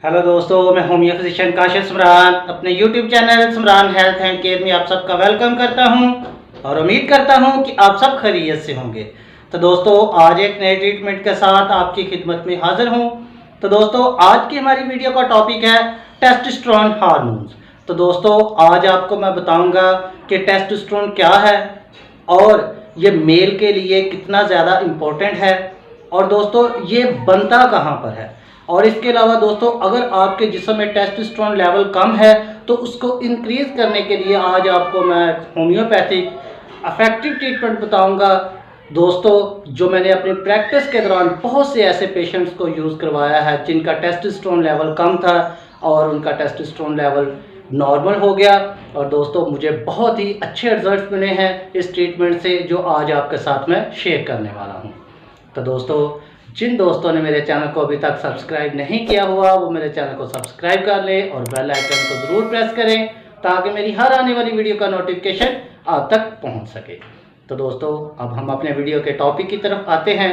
Hello दोस्तों, मैं homeo physician Kashif Sumran अपने YouTube channel Sumran health and care में आप सबका वेलकम करता हूं और उम्मीद करता हूं कि आप सब खैरियत से होंगे। तो दोस्तों, आज एक नए ट्रीटमेंट के साथ आपकी खिदमत में हाजिर हूं। तो दोस्तों, आज की हमारी वीडियो का टॉपिक है टेस्टोस्टेरोन हार्मोन्स। तो दोस्तों, आज आपको मैं बताऊंगा कि टेस्टोस्टेरोन क्या है और ये मेल के लिए कितना ज़्यादा इम्पोर्टेंट है और दोस्तों ये बनता कहाँ पर है। और इसके अलावा दोस्तों, अगर आपके जिस्म में टेस्टोस्टेरोन लेवल कम है तो उसको इंक्रीज करने के लिए आज आपको मैं होम्योपैथिक इफेक्टिव ट्रीटमेंट बताऊंगा दोस्तों, जो मैंने अपनी प्रैक्टिस के दौरान बहुत से ऐसे पेशेंट्स को यूज़ करवाया है जिनका टेस्टोस्टेरोन लेवल कम था और उनका टेस्टोस्टेरोन लेवल नॉर्मल हो गया। और दोस्तों, मुझे बहुत ही अच्छे रिजल्ट्स मिले हैं इस ट्रीटमेंट से, जो आज आपके साथ में शेयर करने वाला हूँ। तो दोस्तों, जिन दोस्तों ने मेरे चैनल को अभी तक सब्सक्राइब नहीं किया हुआ वो मेरे चैनल को सब्सक्राइब कर लें और बेल आइकन को ज़रूर प्रेस करें ताकि मेरी हर आने वाली वीडियो का नोटिफिकेशन आप तक पहुंच सके। तो दोस्तों, अब हम अपने वीडियो के टॉपिक की तरफ आते हैं।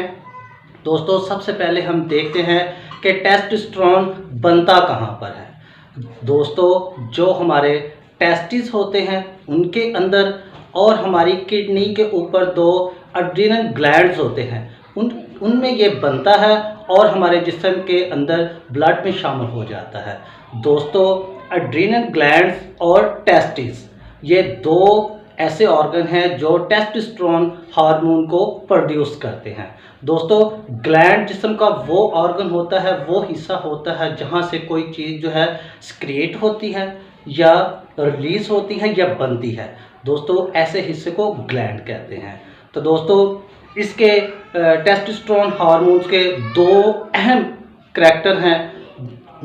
दोस्तों, सबसे पहले हम देखते हैं कि टेस्टोस्टेरोन बनता कहाँ पर है। दोस्तों, जो हमारे टेस्टिस होते हैं उनके अंदर और हमारी किडनी के ऊपर दो एड्रिनल ग्लैंड्स होते हैं, उनमें ये बनता है और हमारे जिस्म के अंदर ब्लड में शामिल हो जाता है। दोस्तों, एड्रिनल ग्लैंड्स और टेस्टिस ये दो ऐसे ऑर्गन हैं जो टेस्टोस्टेरोन हार्मोन को प्रोड्यूस करते हैं। दोस्तों, ग्लैंड जिस्म का वो ऑर्गन होता है, वो हिस्सा होता है जहाँ से कोई चीज़ जो है सिक्रिएट होती है या रिलीज होती है या बनती है। दोस्तों, ऐसे हिस्से को ग्लैंड कहते हैं। तो दोस्तों, इसके टेस्टोस्टेरोन हार्मोन्स के दो अहम करैक्टर हैं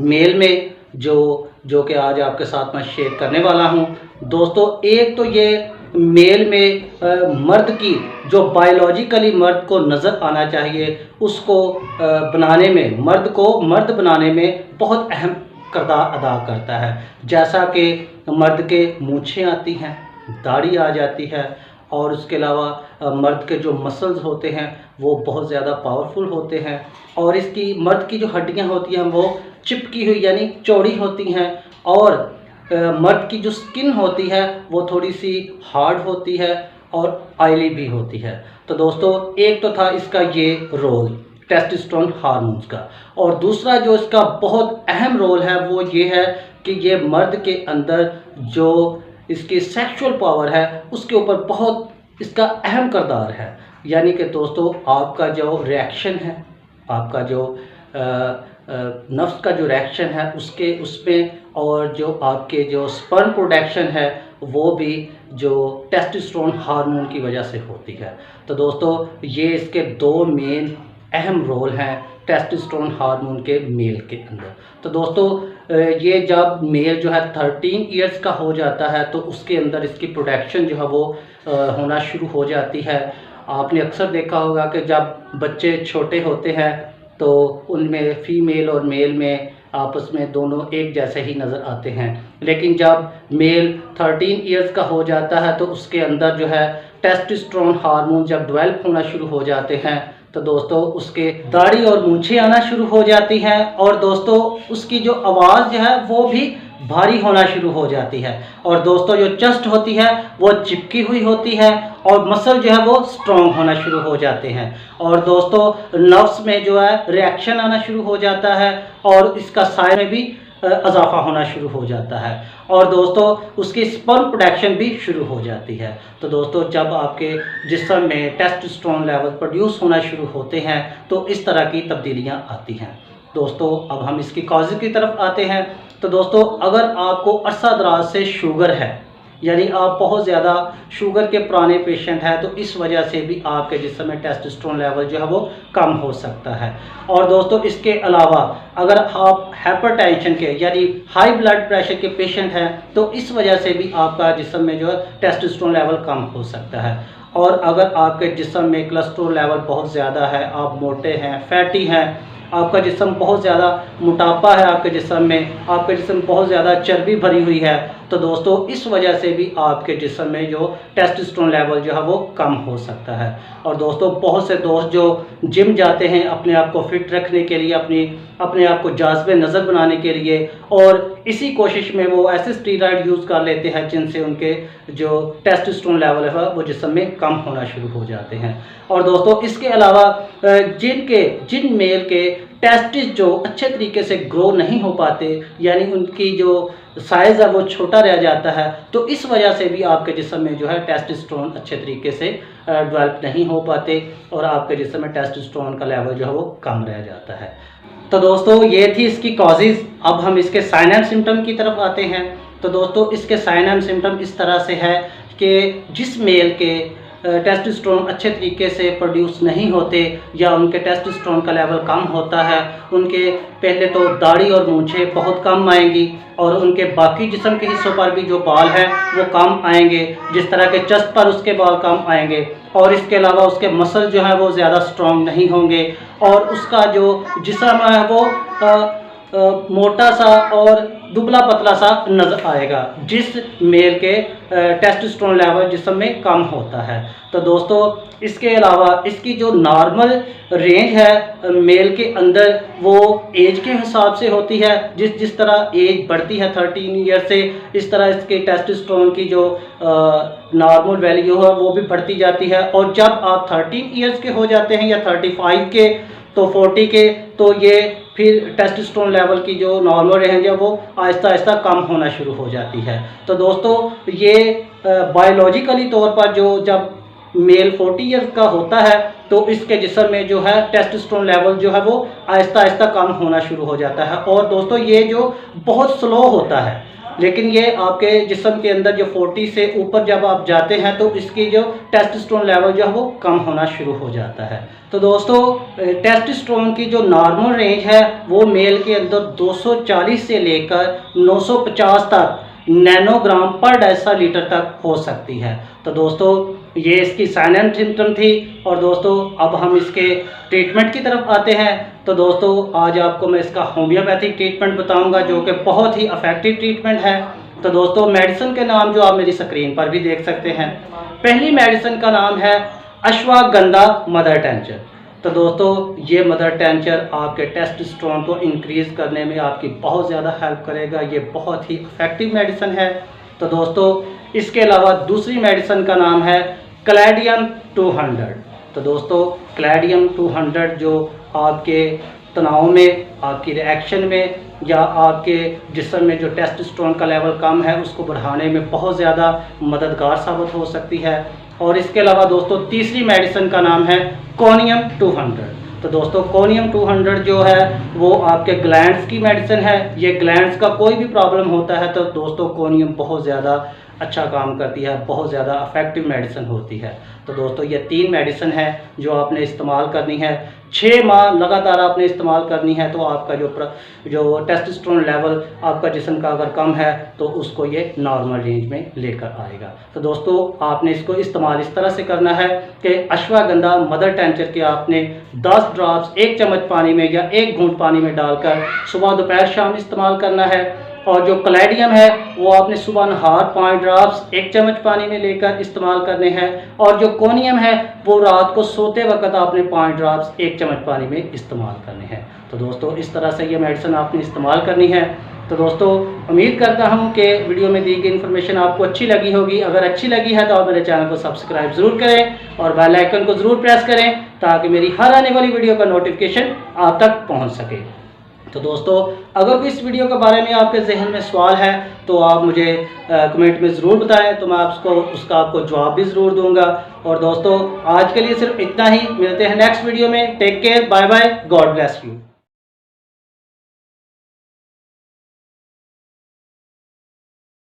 मेल में, जो कि आज आपके साथ मैं शेयर करने वाला हूं। दोस्तों, एक तो ये मेल में मर्द की जो बायोलॉजिकली मर्द को नज़र आना चाहिए उसको बनाने में, मर्द को मर्द बनाने में बहुत अहम किरदार अदा करता है। जैसा कि मर्द के मूंछें आती हैं, दाढ़ी आ जाती है और उसके अलावा मर्द के जो मसल्स होते हैं वो बहुत ज़्यादा पावरफुल होते हैं और इसकी मर्द की जो हड्डियां होती हैं वो चिपकी हुई यानी चौड़ी होती हैं और मर्द की जो स्किन होती है वो थोड़ी सी हार्ड होती है और ऑयली भी होती है। तो दोस्तों, एक तो था इसका ये रोल टेस्टोस्टेरोन हार्मोन्स का, और दूसरा जो इसका बहुत अहम रोल है वो ये है कि ये मर्द के अंदर जो इसकी सेक्सुअल पावर है उसके ऊपर बहुत इसका अहम किरदार है। यानी कि दोस्तों, आपका जो रिएक्शन है, आपका जो नफ्स का जो रिएक्शन है उसमें और जो आपके जो स्पर्म प्रोडक्शन है वो भी जो टेस्टोस्टेरोन हार्मोन की वजह से होती है। तो दोस्तों, ये इसके दो मेन अहम रोल हैं टेस्टोस्टेरोन हार्मोन के मेल के अंदर। तो दोस्तों, ये जब मेल जो है 13 इयर्स का हो जाता है तो उसके अंदर इसकी प्रोडक्शन जो है वो होना शुरू हो जाती है। आपने अक्सर देखा होगा कि जब बच्चे छोटे होते हैं तो उनमें फीमेल और मेल में आपस में दोनों एक जैसे ही नज़र आते हैं, लेकिन जब मेल 13 इयर्स का हो जाता है तो उसके अंदर जो है टेस्टोस्टेरोन हार्मोन जब डेवलप होना शुरू हो जाते हैं तो दोस्तों उसके दाढ़ी और मूंछें आना शुरू हो जाती हैं और दोस्तों उसकी जो आवाज़ जो है वो भी भारी होना शुरू हो जाती है और दोस्तों जो चेस्ट होती है वो चिपकी हुई होती है और मसल जो है वो स्ट्रॉन्ग होना शुरू हो जाते हैं और दोस्तों नर्व्स में जो है रिएक्शन आना शुरू हो जाता है और इसका साइज में भी इजाफा होना शुरू हो जाता है और दोस्तों उसकी स्पर्म प्रोडक्शन भी शुरू हो जाती है। तो दोस्तों, जब आपके जिस्म में टेस्टोस्टेरोन लेवल प्रोड्यूस होना शुरू होते हैं तो इस तरह की तब्दीलियां आती हैं। दोस्तों, अब हम इसकी कॉजेज़ की तरफ आते हैं। तो दोस्तों, अगर आपको अरसा दराज से शुगर है, यानी आप बहुत ज़्यादा शुगर के पुराने पेशेंट हैं, तो इस वजह से भी आपके जिस्म में टेस्टोस्टेरोन लेवल जो है वो कम हो सकता है। और दोस्तों, इसके अलावा अगर आप हाइपरटेंशन के यानी हाई ब्लड प्रेशर के पेशेंट हैं तो इस वजह से भी आपका जिस्म में जो है टेस्टोस्टेरोन लेवल कम हो सकता है। और अगर आपके जिस्म में कोलेस्ट्रॉल लेवल बहुत ज़्यादा है, आप मोटे हैं, फैटी हैं, आपका जिस्म बहुत ज़्यादा मोटापा है, आपके जिस्म में बहुत ज़्यादा चर्बी भरी हुई है तो दोस्तों इस वजह से भी आपके जिस्म में जो टेस्टोस्टेरोन लेवल जो है वो कम हो सकता है। और दोस्तों बहुत से दोस्त जो जिम जाते हैं अपने आप को फिट रखने के लिए, अपने आप को जाज़िब नज़र बनाने के लिए, और इसी कोशिश में वो ऐसे स्टीरॉयड यूज़ कर लेते हैं जिनसे उनके जो टेस्टोस्टेरोन लेवल है वो जिस्म में कम होना शुरू हो जाते हैं। और दोस्तों इसके अलावा जिन मेल के टेस्टिस जो अच्छे तरीके से ग्रो नहीं हो पाते, यानी उनकी जो साइज़ है वो छोटा रह जाता है, तो इस वजह से भी आपके जिस्म में जो है टेस्टोस्टेरोन अच्छे तरीके से डेवलप नहीं हो पाते और आपके जिस्म में टेस्टोस्टेरोन का लेवल जो है वो कम रह जाता है। तो दोस्तों ये थी इसकी कॉजेज़। अब हम इसके साइन एंड सिम्टम की तरफ आते हैं। तो दोस्तों इसके साइन एंड सिम्टम इस तरह से है कि जिस मेल के टेस्टोस्टेरोन अच्छे तरीके से प्रोड्यूस नहीं होते या उनके टेस्टोस्टेरोन का लेवल कम होता है, उनके पहले तो दाढ़ी और मूंछें बहुत कम आएंगी और उनके बाकी जिस्म के हिस्सों पर भी जो बाल हैं वो कम आएंगे, जिस तरह के चेस्ट पर उसके बाल कम आएंगे। और इसके अलावा उसके मसल जो है वो ज़्यादा स्ट्रॉन्ग नहीं होंगे और उसका जो जिस्म है वो मोटा सा और दुबला पतला सा नज़र आएगा, जिस मेल के टेस्टोस्टेरोन लेवल जिस्म में कम होता है। तो दोस्तों इसके अलावा इसकी जो नॉर्मल रेंज है मेल के अंदर वो एज के हिसाब से होती है। जिस तरह एज बढ़ती है 13 ईयर से, इस तरह इसके टेस्टोस्टेरोन की जो नॉर्मल वैल्यू है वो भी बढ़ती जाती है। और जब आप 13 ईयर्स के हो जाते हैं या 35 के, तो 40 के, तो ये फिर टेस्टोस्टेरोन लेवल की जो नॉर्मल रेंज है वो आहिस्ता आहिस्ता कम होना शुरू हो जाती है। तो दोस्तों ये बायोलॉजिकली तौर पर जब मेल 40 ईयर्स का होता है तो इसके जिस्म में जो है टेस्टोस्टेरोन लेवल जो है वो आहिस्ता आहिस्ता कम होना शुरू हो जाता है। और दोस्तों ये जो बहुत स्लो होता है, लेकिन ये आपके जिस्म के अंदर जो 40 से ऊपर जब आप जाते हैं तो इसकी जो टेस्टोस्टेरोन लेवल जो है वो कम होना शुरू हो जाता है। तो दोस्तों टेस्टोस्टेरोन की जो नॉर्मल रेंज है वो मेल के अंदर 240 से लेकर 950 तक नैनोग्राम पर डेसीलीटर तक हो सकती है। तो दोस्तों ये इसकी साइन एंड सिम्टम थी। और दोस्तों अब हम इसके ट्रीटमेंट की तरफ आते हैं। तो दोस्तों आज आपको मैं इसका होम्योपैथिक ट्रीटमेंट बताऊंगा जो कि बहुत ही इफेक्टिव ट्रीटमेंट है। तो दोस्तों मेडिसिन के नाम जो आप मेरी स्क्रीन पर भी देख सकते हैं। पहली मेडिसिन का नाम है अश्वगंधा मदर टिंचर। तो दोस्तों ये मदर टिंचर आपके टेस्टोस्टेरोन को इंक्रीज़ करने में आपकी बहुत ज़्यादा हेल्प करेगा। ये बहुत ही इफेक्टिव मेडिसिन है। तो दोस्तों इसके अलावा दूसरी मेडिसिन का नाम है क्लैडियम 200। तो दोस्तों क्लैडियम 200 जो आपके तनाव में, आपकी रिएक्शन में या आपके जिस्म में जो टेस्टोस्टेरोन का लेवल कम है उसको बढ़ाने में बहुत ज़्यादा मददगार साबित हो सकती है। और इसके अलावा दोस्तों तीसरी मेडिसिन का नाम है कोनियम 200। तो दोस्तों कोनियम 200 जो है वो आपके ग्लैंड्स की मेडिसिन है। ये ग्लैंड्स का कोई भी प्रॉब्लम होता है तो दोस्तों कोनियम बहुत ज़्यादा अच्छा काम करती है, बहुत ज़्यादा इफेक्टिव मेडिसिन होती है। तो दोस्तों ये 3 मेडिसिन है जो आपने इस्तेमाल करनी है। 6 माह लगातार आपने इस्तेमाल करनी है तो आपका जो टेस्टोस्टेरोन लेवल आपका जिस्म का अगर कम है तो उसको ये नॉर्मल रेंज में लेकर आएगा। तो दोस्तों आपने इसको इस्तेमाल इस तरह से करना है कि अश्वगंधा मदर टिंचर के आपने 10 ड्रॉप्स 1 चम्मच पानी में या 1 घूंट पानी में डालकर सुबह दोपहर शाम इस्तेमाल करना है। और जो क्लैडियम है वो आपने सुबह नहार 5 ड्रॉप्स 1 चम्मच पानी में लेकर इस्तेमाल करने हैं। और जो कोनियम है वो रात को सोते वक्त आपने 5 ड्रॉप्स 1 चम्मच पानी में इस्तेमाल करने हैं। तो दोस्तों इस तरह से ये मेडिसिन आपने इस्तेमाल करनी है। तो दोस्तों उम्मीद करता हूँ कि वीडियो में दी गई इन्फॉर्मेशन आपको अच्छी लगी होगी। अगर अच्छी लगी है तो आप मेरे चैनल को सब्सक्राइब ज़रूर करें और बेल आइकन को ज़रूर प्रेस करें ताकि मेरी हर आने वाली वीडियो का नोटिफिकेशन आप तक पहुँच सके। तो दोस्तों अगर कोई इस वीडियो के बारे में आपके जहन में सवाल है तो आप मुझे कमेंट में ज़रूर बताएं, तो मैं उसका आपको जवाब भी ज़रूर दूंगा। और दोस्तों आज के लिए सिर्फ इतना ही। मिलते हैं नेक्स्ट वीडियो में। Take care, bye bye, God bless you.